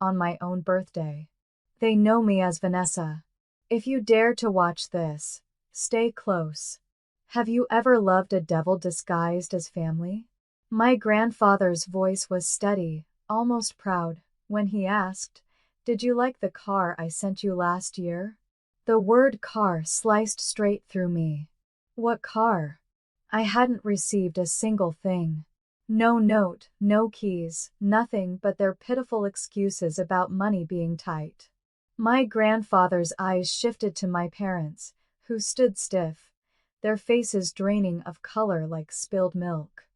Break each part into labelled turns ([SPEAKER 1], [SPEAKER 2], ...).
[SPEAKER 1] on my own birthday. They know me as Vanessa. If you dare to watch this, stay close. Have you ever loved a devil disguised as family? My grandfather's voice was steady, almost proud, when he asked, "Did you like the car I sent you last year?" The word car sliced straight through me. What car? I hadn't received a single thing. No note, no keys, nothing but their pitiful excuses about money being tight. My grandfather's eyes shifted to my parents, who stood stiff, their faces draining of color like spilled milk.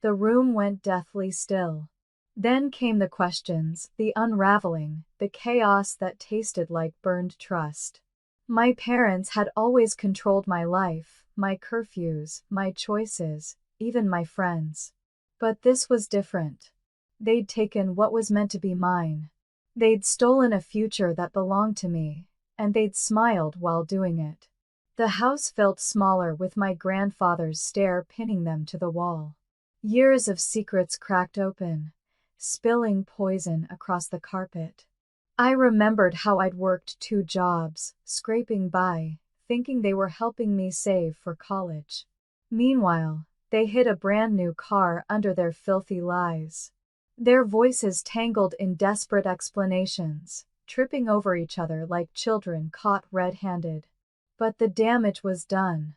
[SPEAKER 1] The room went deathly still. Then came the questions, the unraveling, the chaos that tasted like burned trust. My parents had always controlled my life, my curfews, my choices, even my friends. But this was different. They'd taken what was meant to be mine. They'd stolen a future that belonged to me, and they'd smiled while doing it. The house felt smaller with my grandfather's stare pinning them to the wall. Years of secrets cracked open, spilling poison across the carpet. I remembered how I'd worked 2 jobs, scraping by, thinking they were helping me save for college. Meanwhile, they hid a brand new car under their filthy lies. Their voices tangled in desperate explanations, tripping over each other like children caught red-handed. But the damage was done.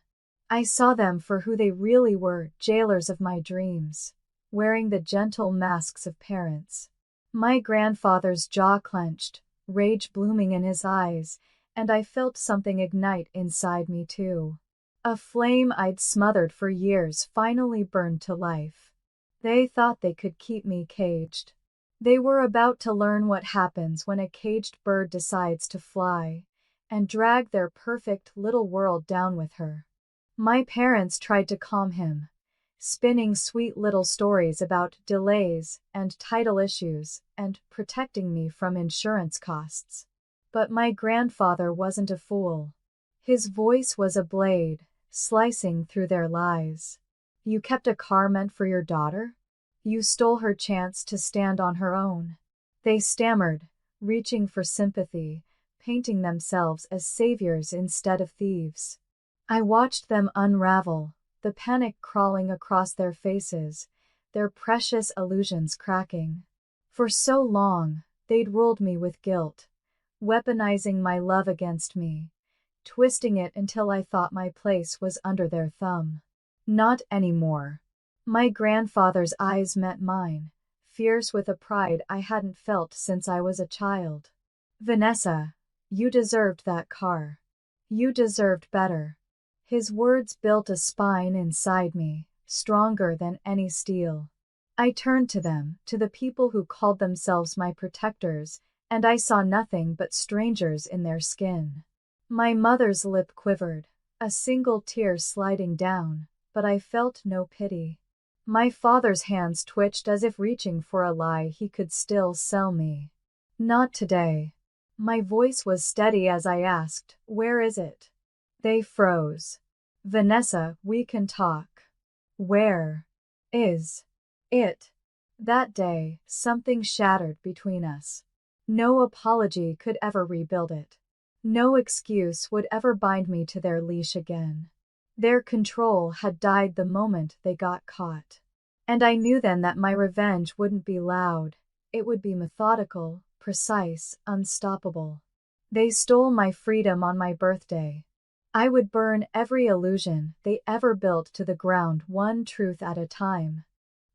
[SPEAKER 1] I saw them for who they really were, jailers of my dreams, wearing the gentle masks of parents. My grandfather's jaw clenched, rage blooming in his eyes, and I felt something ignite inside me too. A flame I'd smothered for years finally burned to life. They thought they could keep me caged. They were about to learn what happens when a caged bird decides to fly, and drag their perfect little world down with her. My parents tried to calm him, spinning sweet little stories about delays and title issues and protecting me from insurance costs. But my grandfather wasn't a fool. His voice was a blade, slicing through their lies. You kept a car meant for your daughter? You stole her chance to stand on her own. They stammered, reaching for sympathy, painting themselves as saviors instead of thieves. I watched them unravel, the panic crawling across their faces, their precious illusions cracking. For so long, they'd ruled me with guilt, weaponizing my love against me, twisting it until I thought my place was under their thumb. Not anymore. My grandfather's eyes met mine, fierce with a pride I hadn't felt since I was a child. Vanessa, you deserved that car. You deserved better. His words built a spine inside me, stronger than any steel. I turned to them, to the people who called themselves my protectors, and I saw nothing but strangers in their skin. My mother's lip quivered, a single tear sliding down, but I felt no pity. My father's hands twitched as if reaching for a lie he could still sell me. Not today. My voice was steady as I asked, "Where is it?" They froze. "Vanessa, we can talk. Where is it?" That day, something shattered between us. No apology could ever rebuild it. No excuse would ever bind me to their leash again. Their control had died the moment they got caught. And I knew then that my revenge wouldn't be loud. It would be methodical, precise, unstoppable. They stole my freedom on my birthday. I would burn every illusion they ever built to the ground, one truth at a time.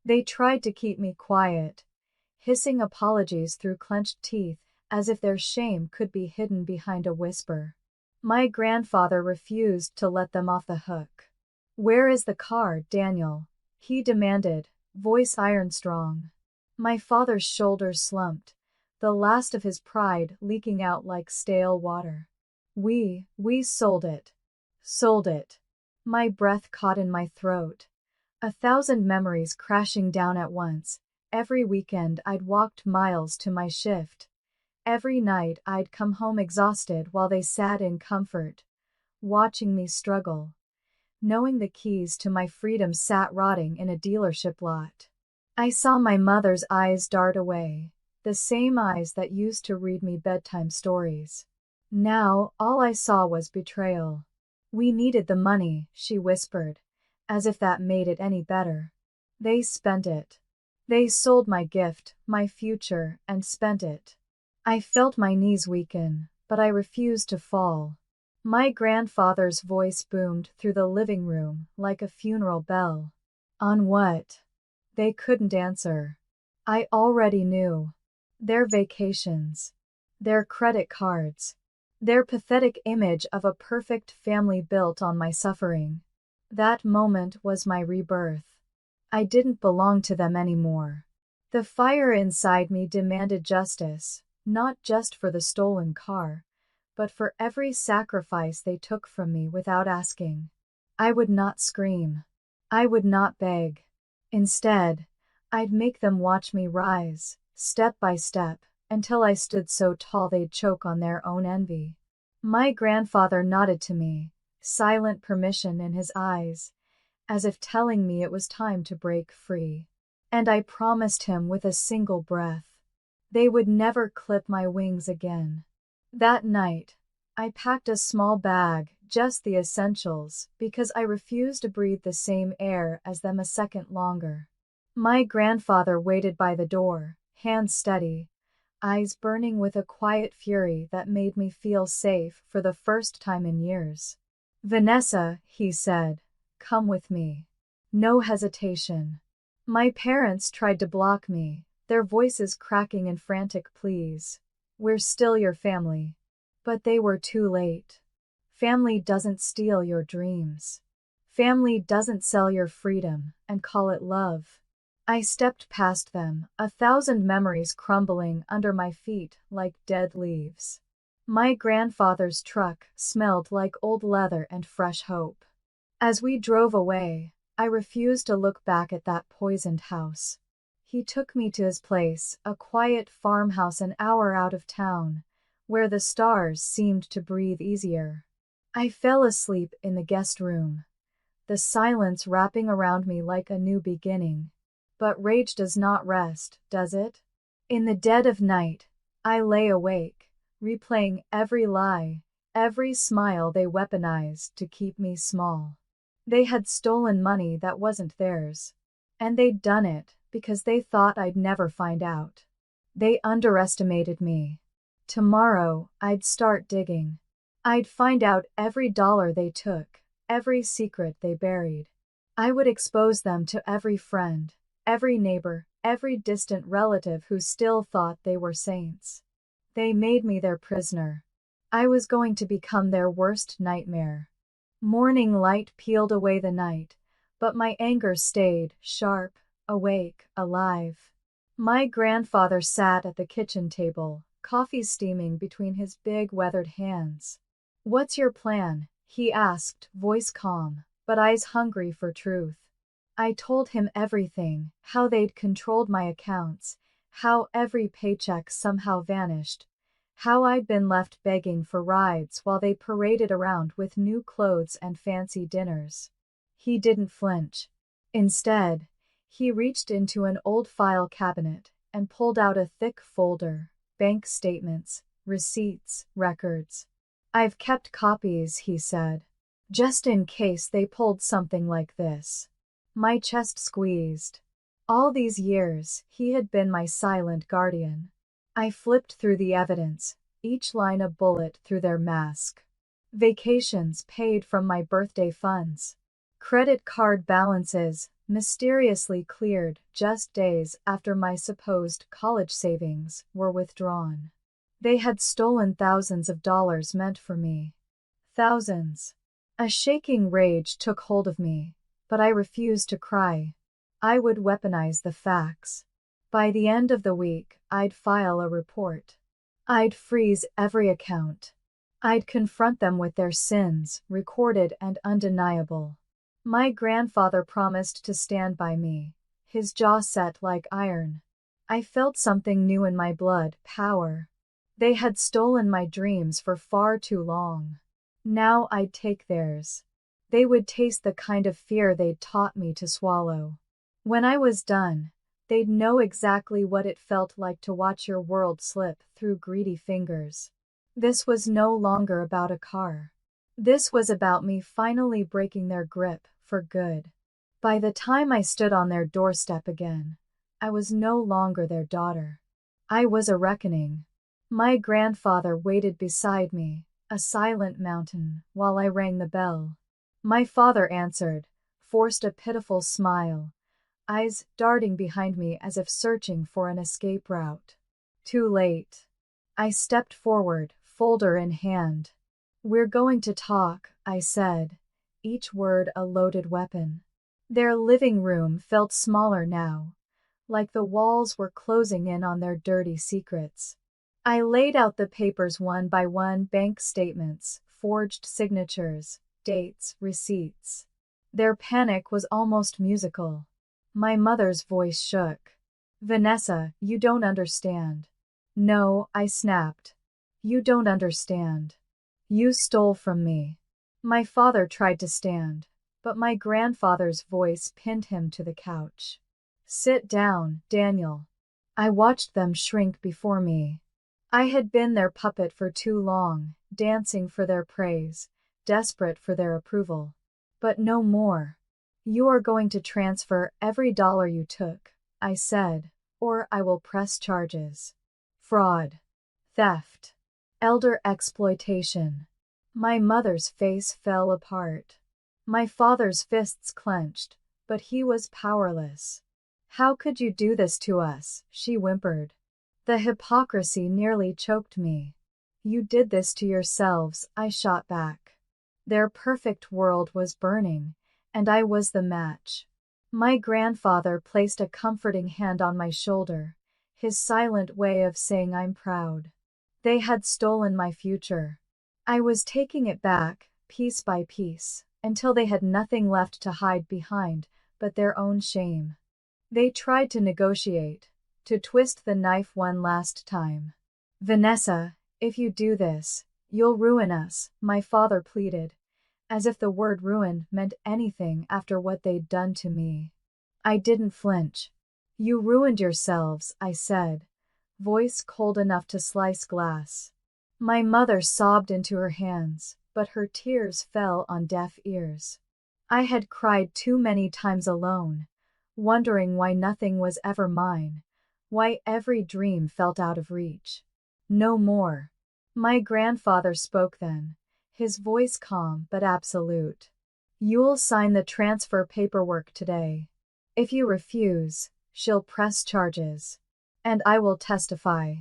[SPEAKER 1] They tried to keep me quiet, hissing apologies through clenched teeth, as if their shame could be hidden behind a whisper. My grandfather refused to let them off the hook. "Where is the car, Daniel?" he demanded, voice iron strong. My father's shoulders slumped, the last of his pride leaking out like stale water. We sold it. Sold it. My breath caught in my throat. 1,000 memories crashing down at once. Every weekend I'd walked miles to my shift. Every night I'd come home exhausted while they sat in comfort, watching me struggle, knowing the keys to my freedom sat rotting in a dealership lot. I saw my mother's eyes dart away, the same eyes that used to read me bedtime stories. Now, all I saw was betrayal. "We needed the money," she whispered, as if that made it any better. "They spent it. They sold my gift, my future, and spent it." I felt my knees weaken, but I refused to fall. My grandfather's voice boomed through the living room like a funeral bell. "On what?" They couldn't answer. I already knew. Their vacations. Their credit cards. Their pathetic image of a perfect family built on my suffering. That moment was my rebirth. I didn't belong to them anymore. The fire inside me demanded justice, not just for the stolen car, but for every sacrifice they took from me without asking. I would not scream. I would not beg. Instead, I'd make them watch me rise, step by step, until I stood so tall they'd choke on their own envy. My grandfather nodded to me, silent permission in his eyes, as if telling me it was time to break free. And I promised him with a single breath, they would never clip my wings again. That night, I packed a small bag, just the essentials, because I refused to breathe the same air as them a second longer. My grandfather waited by the door, hands steady, eyes burning with a quiet fury that made me feel safe for the first time in years. "Vanessa," he said, "come with me." No hesitation. My parents tried to block me, their voices cracking in frantic pleas. "We're still your family." But they were too late. Family doesn't steal your dreams. Family doesn't sell your freedom and call it love. I stepped past them, 1,000 memories crumbling under my feet like dead leaves. My grandfather's truck smelled like old leather and fresh hope. As we drove away, I refused to look back at that poisoned house. He took me to his place, a quiet farmhouse an hour out of town, where the stars seemed to breathe easier. I fell asleep in the guest room, the silence wrapping around me like a new beginning. But rage does not rest, does it? In the dead of night, I lay awake, replaying every lie, every smile they weaponized to keep me small. They had stolen money that wasn't theirs. And they'd done it because they thought I'd never find out. They underestimated me. Tomorrow, I'd start digging. I'd find out every dollar they took, every secret they buried. I would expose them to every friend, every neighbor, every distant relative who still thought they were saints. They made me their prisoner. I was going to become their worst nightmare. Morning light peeled away the night, but my anger stayed, sharp, awake, alive. My grandfather sat at the kitchen table, coffee steaming between his big weathered hands. "What's your plan?" he asked, voice calm, but eyes hungry for truth. I told him everything, how they'd controlled my accounts, how every paycheck somehow vanished, how I'd been left begging for rides while they paraded around with new clothes and fancy dinners. He didn't flinch. Instead, he reached into an old file cabinet and pulled out a thick folder, bank statements, receipts, records. "I've kept copies," he said, "just in case they pulled something like this." My chest squeezed. All these years, he had been my silent guardian. I flipped through the evidence, each line a bullet through their mask. Vacations paid from my birthday funds. Credit card balances, mysteriously cleared just days after my supposed college savings were withdrawn. They had stolen thousands of dollars meant for me. Thousands. A shaking rage took hold of me, but I refused to cry. I would weaponize the facts. By the end of the week, I'd file a report. I'd freeze every account. I'd confront them with their sins, recorded and undeniable. My grandfather promised to stand by me, his jaw set like iron. I felt something new in my blood, power. They had stolen my dreams for far too long. Now I'd take theirs. They would taste the kind of fear they'd taught me to swallow. When I was done, They'd know exactly what it felt like to watch your world slip through greedy fingers. This was no longer about a car. This was about me finally breaking their grip for good. By the time I stood on their doorstep again, I was no longer their daughter. I was a reckoning. My grandfather waited beside me, a silent mountain, while I rang the bell. My father answered, forced a pitiful smile, eyes darting behind me as if searching for an escape route. Too late. I stepped forward, folder in hand. "We're going to talk," I said, each word a loaded weapon. Their living room felt smaller now, like the walls were closing in on their dirty secrets. I laid out the papers one by one, bank statements, forged signatures, dates, receipts. Their panic was almost musical. My mother's voice shook. "Vanessa, you don't understand." "No," I snapped. "You don't understand. You stole from me." My father tried to stand, but my grandfather's voice pinned him to the couch. "Sit down, Daniel." I watched them shrink before me. I had been their puppet for too long, dancing for their praise, desperate for their approval. But no more. "You are going to transfer every dollar you took," I said, "or I will press charges. Fraud. Theft. Elder exploitation." My mother's face fell apart. My father's fists clenched, but he was powerless. "How could you do this to us?" she whimpered. The hypocrisy nearly choked me. "You did this to yourselves," I shot back. Their perfect world was burning, and I was the match. My grandfather placed a comforting hand on my shoulder, his silent way of saying I'm proud. They had stolen my future. I was taking it back, piece by piece, until they had nothing left to hide behind but their own shame. They tried to negotiate, to twist the knife one last time. "Vanessa, if you do this, you'll ruin us," my father pleaded, as if the word ruin meant anything after what they'd done to me. I didn't flinch. "You ruined yourselves," I said, voice cold enough to slice glass. My mother sobbed into her hands, but her tears fell on deaf ears. I had cried too many times alone, wondering why nothing was ever mine, why every dream felt out of reach. "No more." My grandfather spoke then, his voice calm but absolute. "You'll sign the transfer paperwork today. If you refuse, she'll press charges. And I will testify."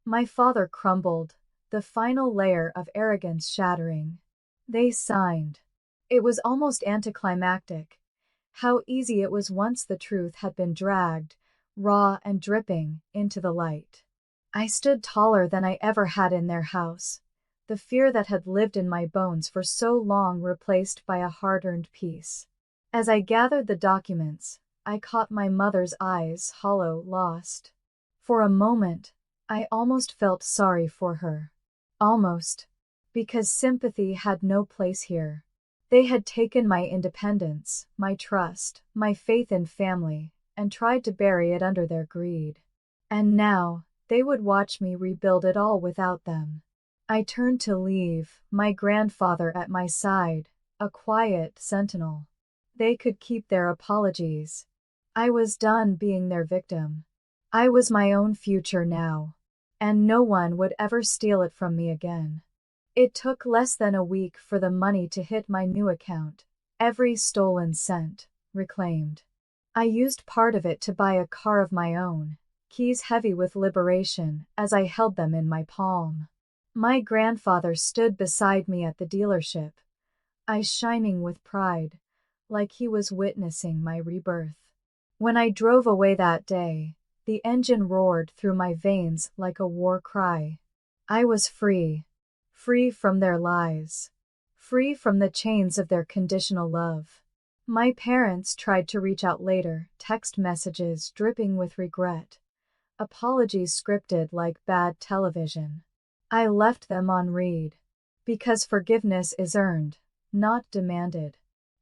[SPEAKER 1] My father crumbled, the final layer of arrogance shattering. They signed. It was almost anticlimactic. How easy it was once the truth had been dragged, raw and dripping, into the light. I stood taller than I ever had in their house, the fear that had lived in my bones for so long replaced by a hard-earned peace. As I gathered the documents, I caught my mother's eyes, hollow, lost. For a moment, I almost felt sorry for her. Almost. Because sympathy had no place here. They had taken my independence, my trust, my faith in family, and tried to bury it under their greed. And now, they would watch me rebuild it all without them. I turned to leave, my grandfather at my side, a quiet sentinel. They could keep their apologies. I was done being their victim. I was my own future now. And no one would ever steal it from me again. It took less than a week for the money to hit my new account, every stolen cent, reclaimed. I used part of it to buy a car of my own, keys heavy with liberation as I held them in my palm. My grandfather stood beside me at the dealership, eyes shining with pride, like he was witnessing my rebirth. When I drove away that day, the engine roared through my veins like a war cry. I was free. Free from their lies. Free from the chains of their conditional love. My parents tried to reach out later, text messages dripping with regret. Apologies scripted like bad television. I left them on read. Because forgiveness is earned, not demanded.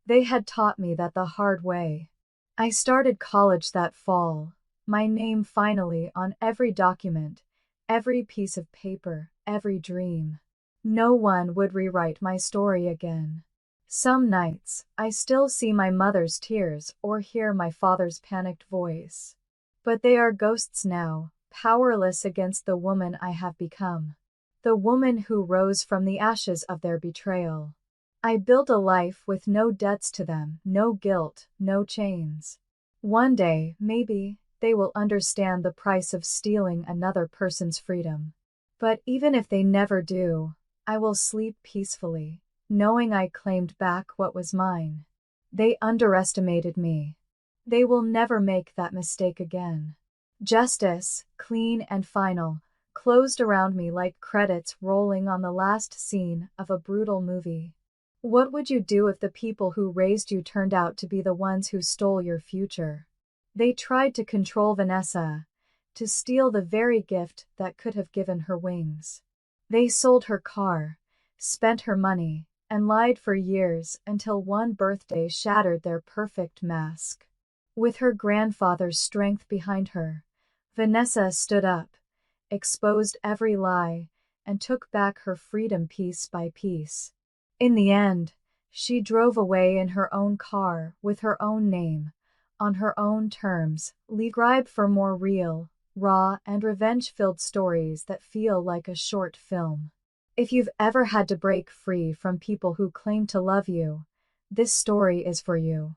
[SPEAKER 1] They had taught me that the hard way. I started college that fall, My name finally on every document, every piece of paper, every dream. No one would rewrite my story again. Some nights, I still see my mother's tears or hear my father's panicked voice. But they are ghosts now, powerless against the woman I have become. The woman who rose from the ashes of their betrayal. I built a life with no debts to them, no guilt, no chains. One day, maybe, they will understand the price of stealing another person's freedom. But even if they never do, I will sleep peacefully, knowing I claimed back what was mine. They underestimated me. They will never make that mistake again. Justice, clean and final, closed around me like credits rolling on the last scene of a brutal movie. What would you do if the people who raised you turned out to be the ones who stole your future? They tried to control Vanessa, to steal the very gift that could have given her wings. They sold her car, spent her money, and lied for years until one birthday shattered their perfect mask. With her grandfather's strength behind her, Vanessa stood up, exposed every lie, and took back her freedom piece by piece. In the end, she drove away in her own car, with her own name, on her own terms, leaving for more real, raw, and revenge-filled stories that feel like a short film. If you've ever had to break free from people who claim to love you, this story is for you.